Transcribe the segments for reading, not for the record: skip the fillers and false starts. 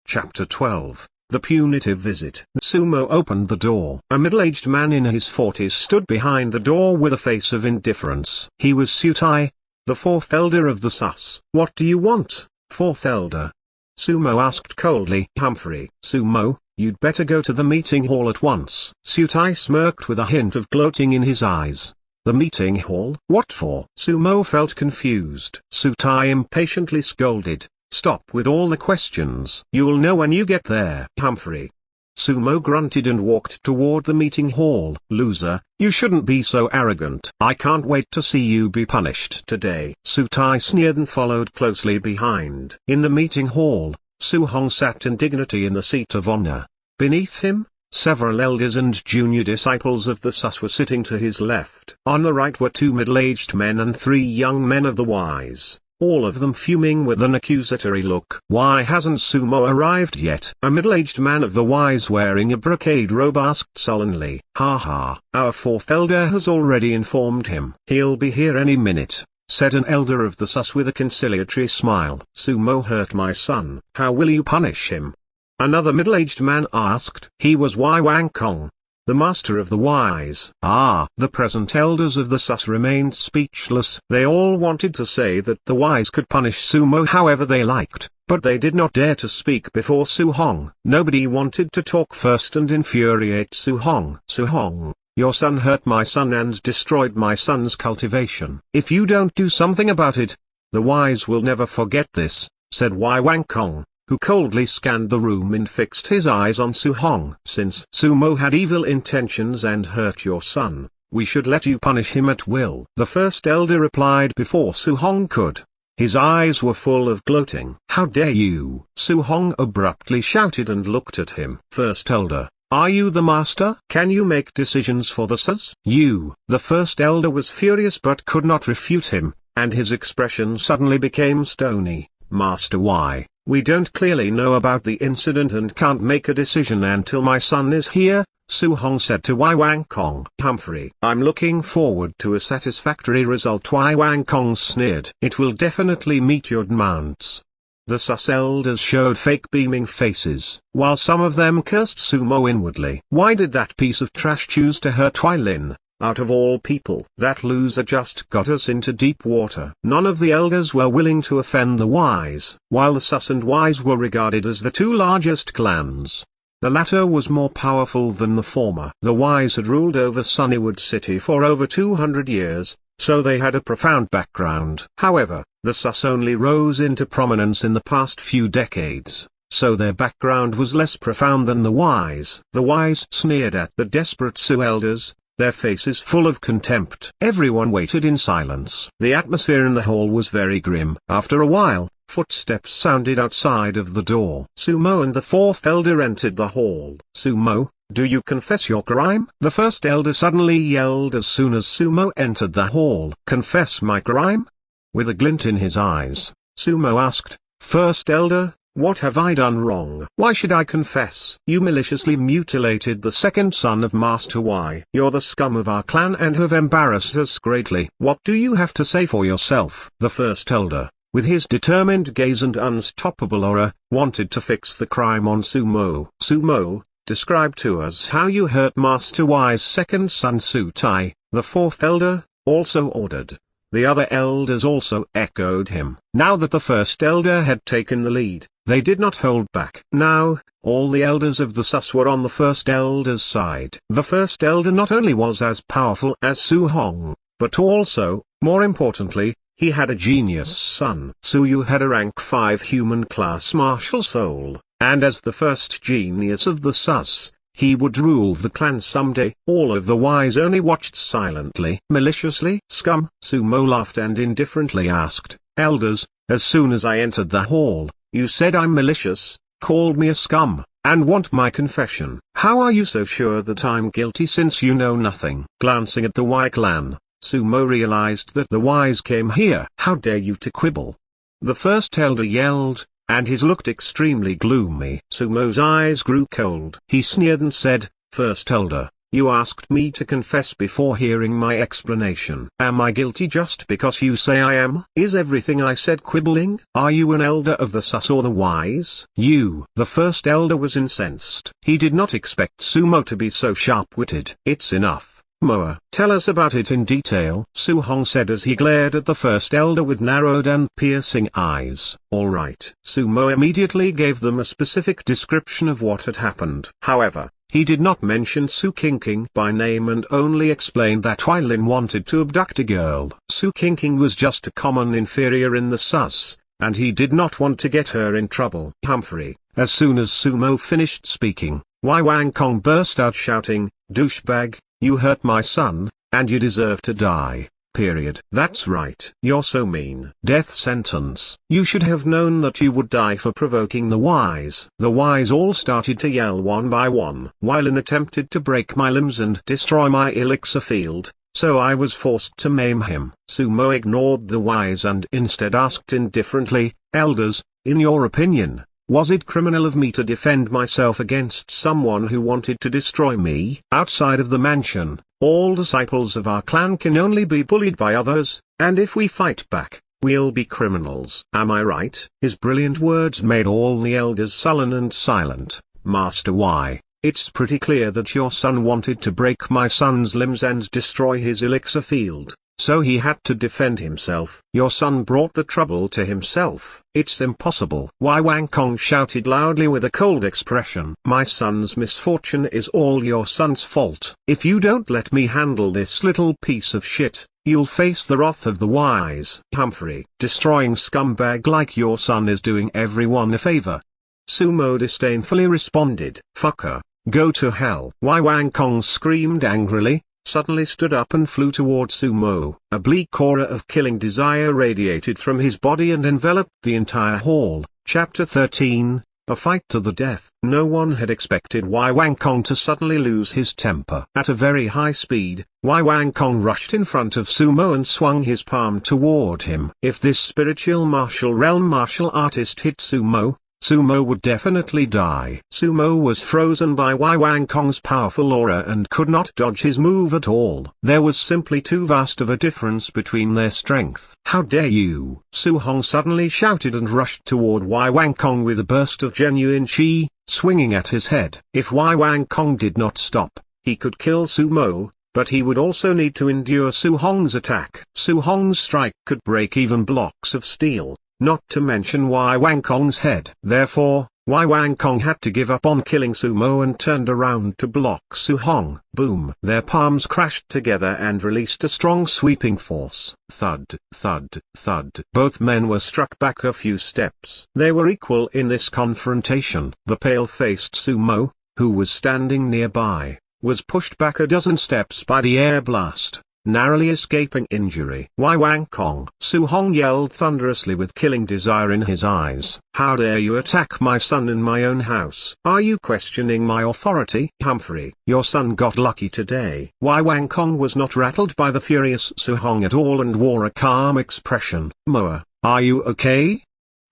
Chapter 12. The Punitive Visit. Sumo opened the door. A middle-aged man in his 40s stood behind the door with a face of indifference. He was Sutai, the fourth elder of the Sus. "What do you want, fourth elder?" Sumo asked coldly. "Humphrey." "Sumo, you'd better go to the meeting hall at once." Sutai smirked with a hint of gloating in his eyes. "The meeting hall? What for?" Sumo felt confused. Sutai impatiently scolded. "Stop with all the questions. You'll know when you get there, Humphrey." Sumo grunted and walked toward the meeting hall. "Loser, you shouldn't be so arrogant. I can't wait to see you be punished today." Sutai sneered and followed closely behind. In the meeting hall, Su Hong sat in dignity in the seat of honor. Beneath him, several elders and junior disciples of the Sus were sitting to his left. On the right were two middle-aged men and three young men of the wise, all of them fuming with an accusatory look. "Why hasn't Sumo arrived yet?" a middle-aged man of the wise wearing a brocade robe asked sullenly. "Ha ha, our fourth elder has already informed him. He'll be here any minute," said an elder of the Sus with a conciliatory smile. "Sumo hurt my son. How will you punish him?" another middle-aged man asked. He was Wai Wang Kong, the master of the wise. The present elders of the Sus remained speechless. They all wanted to say that the wise could punish Sumo however they liked, but they did not dare to speak before Su Hong. Nobody wanted to talk first and infuriate Su Hong. "Su Hong, your son hurt my son and destroyed my son's cultivation. If you don't do something about it, the wise will never forget this," said Wai Wang Kong, who coldly scanned the room and fixed his eyes on Su Hong. "Since Sumo had evil intentions and hurt your son, we should let you punish him at will." The first elder replied before Su Hong could. His eyes were full of gloating. "How dare you!" Su Hong abruptly shouted and looked at him. "First elder, are you the master? Can you make decisions for the Sus?" "You." The first elder was furious but could not refute him, and his expression suddenly became stony. "Master, why? We don't clearly know about the incident and can't make a decision until my son is here," Su Hong said to Wai Wang Kong. "Humphrey, I'm looking forward to a satisfactory result." Wai Wang Kong sneered. "It will definitely meet your demands." The Sus elders showed fake beaming faces, while some of them cursed Sumo inwardly. Why did that piece of trash choose to hurt Wai Lin? Out of all people, that loser just got us into deep water. None of the elders were willing to offend the wise. While the Sus and wise were regarded as the two largest clans, the latter was more powerful than the former. The wise had ruled over Sunnywood City for over 200 years, so they had a profound background. However, the Sus only rose into prominence in the past few decades, so their background was less profound than the wise. The wise sneered at the desperate Su elders, their faces full of contempt. Everyone waited in silence. The atmosphere in the hall was very grim. After a while, footsteps sounded outside of the door. Sumo and the fourth elder entered the hall. "Sumo, do you confess your crime?" the first elder suddenly yelled as soon as Sumo entered the hall. "Confess my crime?" With a glint in his eyes, Sumo asked, "First elder, what have I done wrong? Why should I confess? You maliciously mutilated the second son of Master Wai. You're the scum of our clan and have embarrassed us greatly. What do you have to say for yourself?" The first elder, with his determined gaze and unstoppable aura, wanted to fix the crime on Sumo. "Sumo, describe to us how you hurt Master Wai's second son." Sutai, the fourth elder, also ordered. The other elders also echoed him. Now that the first elder had taken the lead, they did not hold back. Now, all the elders of the Sus were on the first elder's side. The first elder not only was as powerful as Su Hong, but also, more importantly, he had a genius son. Suyu had a rank 5 human class martial soul, and as the first genius of the Sus, he would rule the clan someday. All of the wise only watched silently. "Maliciously? Scum?" Sumo laughed and indifferently asked, "Elders, as soon as I entered the hall, you said I'm malicious, called me a scum, and want my confession. How are you so sure that I'm guilty since you know nothing?" Glancing at the Wai clan, Sumo realized that the wise came here. "How dare you to quibble?" the first elder yelled, and his looked extremely gloomy. Sumo's eyes grew cold. He sneered and said, "First elder, You asked me to confess before hearing my explanation. Am I guilty just because you say I am? Is everything I said quibbling? Are you an elder of the sus or the wise? The first elder was incensed. He did not expect Sumo to be so sharp-witted. It's enough. Moa, tell us about it in detail, Su Hong said as he glared at the first elder with narrowed and piercing eyes. All right. Sumo immediately gave them a specific description of what had happened. However, he did not mention Su King by name and only explained that Huailin wanted to abduct a girl. Su King was just a common inferior in the sus, and he did not want to get her in trouble. Humphrey, as soon as Sumo finished speaking, Wai Wang Kong burst out shouting, douchebag, you hurt my son, and you deserve to die. Period. That's right. You're so mean. Death sentence. You should have known that you would die for provoking the wise. The wise all started to yell one by one. Huailin attempted to break my limbs and destroy my elixir field, so I was forced to maim him. Sumo ignored the wise and instead asked indifferently, elders, in your opinion, was it criminal of me to defend myself against someone who wanted to destroy me? Outside of the mansion, all disciples of our clan can only be bullied by others, and if we fight back, we'll be criminals. Am I right? His brilliant words made all the elders sullen and silent. Master Y, it's pretty clear that your son wanted to break my son's limbs and destroy his elixir field. So he had to defend himself. Your son brought the trouble to himself. It's impossible. Wai Wang Kong shouted loudly with a cold expression. My son's misfortune is all your son's fault. If you don't let me handle this little piece of shit, you'll face the wrath of the wise. Humphrey, destroying scumbag like your son is doing everyone a favor. Sumo disdainfully responded. Fucker, go to hell. Wai Wang Kong screamed angrily, suddenly stood up and flew toward Sumo. A bleak aura of killing desire radiated from his body and enveloped the entire hall. Chapter 13, A Fight to the Death. No one had expected Wai Wang Kong to suddenly lose his temper. At a very high speed, Wai Wang Kong rushed in front of Sumo and swung his palm toward him. If this spiritual martial realm martial artist hit Sumo, Sumo would definitely die. Sumo was frozen by Wai Wang Kong's powerful aura and could not dodge his move at all. There was simply too vast of a difference between their strength. How dare you! Su Hong suddenly shouted and rushed toward Wai Wang Kong with a burst of genuine chi, swinging at his head. If Wai Wang Kong did not stop, he could kill Sumo, but he would also need to endure Su Hong's attack. Su Hong's strike could break even blocks of steel, not to mention Wai Wang Kong's head. Therefore, Wai Wang Kong had to give up on killing Sumo and turned around to block Su Hong. Boom! Their palms crashed together and released a strong sweeping force. Thud, thud, thud. Both men were struck back a few steps. They were equal in this confrontation. The pale-faced Sumo, who was standing nearby, was pushed back a dozen steps by the air blast, narrowly escaping injury. Wai Wang Kong. Su Hong yelled thunderously with killing desire in his eyes. How dare you attack my son in my own house? Are you questioning my authority? Humphrey, your son got lucky today. Wai Wang Kong was not rattled by the furious Su Hong at all and wore a calm expression. Moa, are you okay?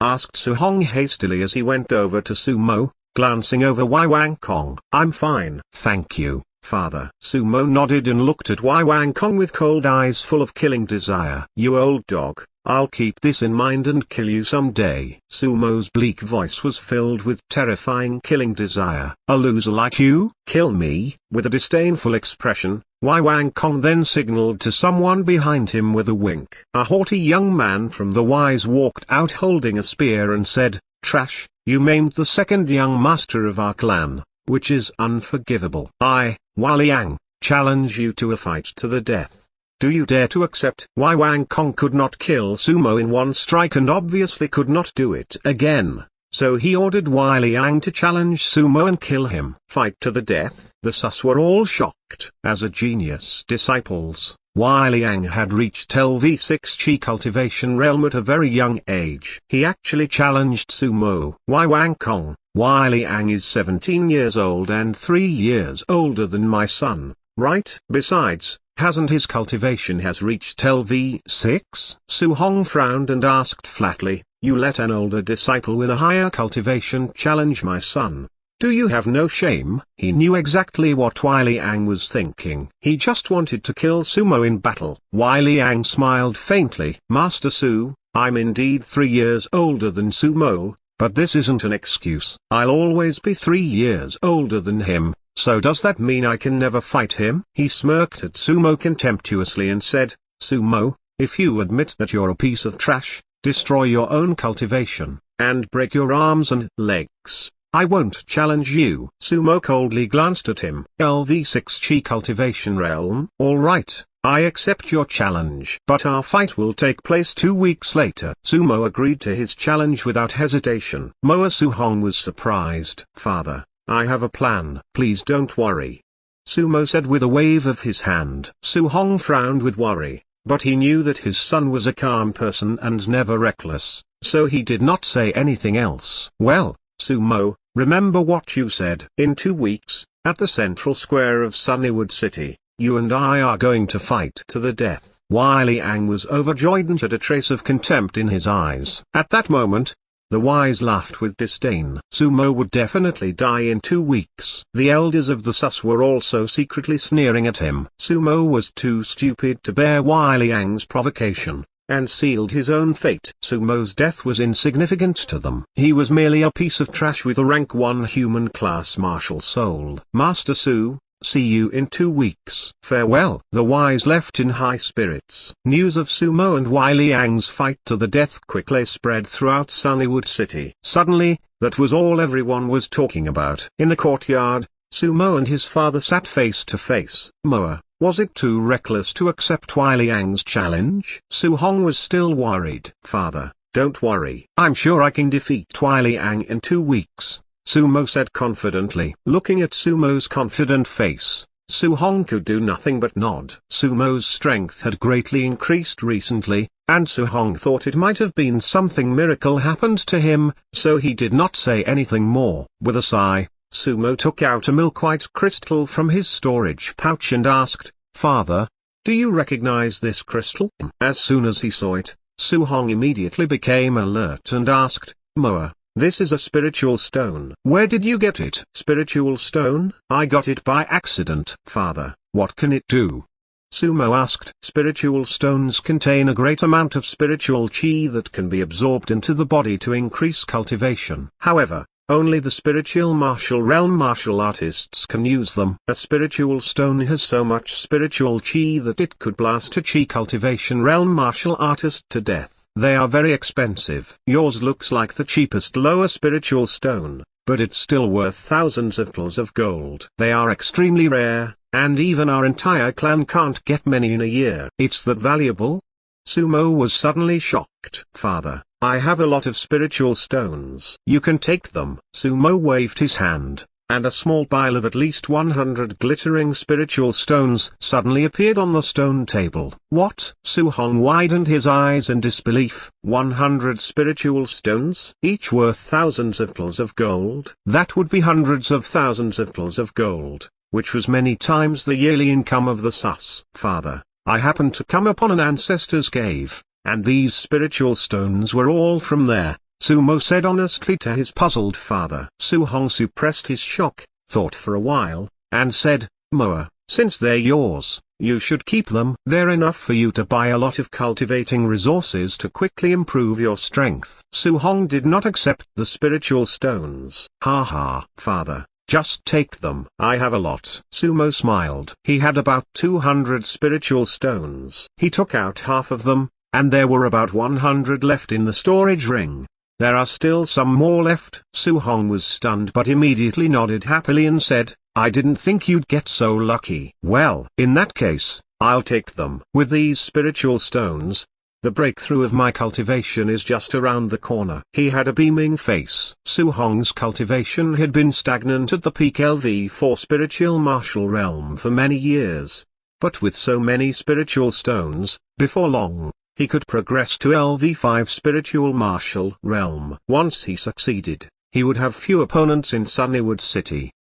Asked Su Hong hastily as he went over to Sumo, glancing over Wai Wang Kong. I'm fine. Thank you, Father. Sumo nodded and looked at Wai Wang Kong with cold eyes full of killing desire. You old dog, I'll keep this in mind and kill you someday. Sumo's bleak voice was filled with terrifying killing desire. A loser like you? Kill me? With a disdainful expression, Wai Wang Kong then signaled to someone behind him with a wink. A haughty young man from the wise walked out holding a spear and said, Trash, you maimed the second young master of our clan, which is unforgivable. I, Wai Liang, challenge you to a fight to the death. Do you dare to accept? Wai Wang Kong could not kill Sumo in one strike and obviously could not do it again, so he ordered Wai Liang to challenge Sumo and kill him. Fight to the death? The sus were all shocked. As a genius disciples, Wai Liang had reached LV6 Chi cultivation realm at a very young age. He actually challenged Sumo. Wai Wang Kong, Wai Liang is 17 years old and 3 years older than my son, right? Besides, hasn't his cultivation has reached LV6? Su Hong frowned and asked flatly, you let an older disciple with a higher cultivation challenge my son? Do you have no shame? He knew exactly what Wei Liang was thinking. He just wanted to kill Sumo in battle. Wei Liang smiled faintly. Master Su, I'm indeed 3 years older than Sumo, but this isn't an excuse. I'll always be 3 years older than him, so does that mean I can never fight him? He smirked at Sumo contemptuously and said, Sumo, if you admit that you're a piece of trash, destroy your own cultivation, and break your arms and legs, I won't challenge you. Sumo coldly glanced at him. LV6 Chi Cultivation Realm. Alright, I accept your challenge. But our fight will take place 2 weeks later. Sumo agreed to his challenge without hesitation. Moa Su Hong was surprised. Father, I have a plan. Please don't worry, Sumo said with a wave of his hand. Su Hong frowned with worry, but he knew that his son was a calm person and never reckless, so he did not say anything else. Well, Sumo, remember what you said. In 2 weeks, at the central square of Sunnywood City, you and I are going to fight to the death. Wei Liang was overjoyed and had a trace of contempt in his eyes. At that moment, the wise laughed with disdain. Sumo would definitely die in 2 weeks. The elders of the Sus were also secretly sneering at him. Sumo was too stupid to bear Wei Liang's provocation, and sealed his own fate. Sumo's death was insignificant to them. He was merely a piece of trash with a rank 1 human class martial soul. Master Su, see you in 2 weeks. Farewell. The wise left in high spirits. News of Sumo and Wei Liang's fight to the death quickly spread throughout Sunnywood City. Suddenly, that was all everyone was talking about. In the courtyard, Sumo and his father sat face to face. Moa, was it too reckless to accept Wei Liang's challenge? Su Hong was still worried. Father, don't worry. I'm sure I can defeat Wei Liang in 2 weeks, Sumo said confidently. Looking at Sumo's confident face, Su Hong could do nothing but nod. Sumo's strength had greatly increased recently, and Su Hong thought it might have been something miracle happened to him, so he did not say anything more. With a sigh, Sumo took out a milk-white crystal from his storage pouch and asked, Father, do you recognize this crystal? As soon as he saw it, Su Hong immediately became alert and asked, Moa, this is a spiritual stone. Where did you get it? Spiritual stone? I got it by accident. Father, what can it do? Sumo asked. Spiritual stones contain a great amount of spiritual chi that can be absorbed into the body to increase cultivation. However, only the spiritual martial realm martial artists can use them. A spiritual stone has so much spiritual chi that it could blast a chi cultivation realm martial artist to death. They are very expensive. Yours looks like the cheapest lower spiritual stone, but it's still worth thousands of tals of gold. They are extremely rare, and even our entire clan can't get many in a year. It's that valuable? Sumo was suddenly shocked. Father, I have a lot of spiritual stones. You can take them. Sumo waved his hand, and a small pile of at least 100 glittering spiritual stones suddenly appeared on the stone table. What? Su Hong widened his eyes in disbelief. 100 spiritual stones? Each worth thousands of tals of gold? That would be hundreds of thousands of tals of gold, which was many times the yearly income of the Sus. Father, I happened to come upon an ancestor's cave, and these spiritual stones were all from there, Sumo said honestly to his puzzled father. Su Hong suppressed his shock, thought for a while, and said, Moa, since they're yours, you should keep them. They're enough for you to buy a lot of cultivating resources to quickly improve your strength. Su Hong did not accept the spiritual stones. Ha ha. Father, just take them. I have a lot. Sumo smiled. He had about 200 spiritual stones. He took out half of them, and there were about 100 left in the storage ring. There are still some more left. Su Hong was stunned but immediately nodded happily and said, I didn't think you'd get so lucky. Well, in that case, I'll take them. With these spiritual stones, the breakthrough of my cultivation is just around the corner. He had a beaming face. Su Hong's cultivation had been stagnant at the peak LV4 spiritual martial realm for many years. But with so many spiritual stones, before long, he could progress to LV5 spiritual martial realm. Once he succeeded, he would have few opponents in Sunnywood City.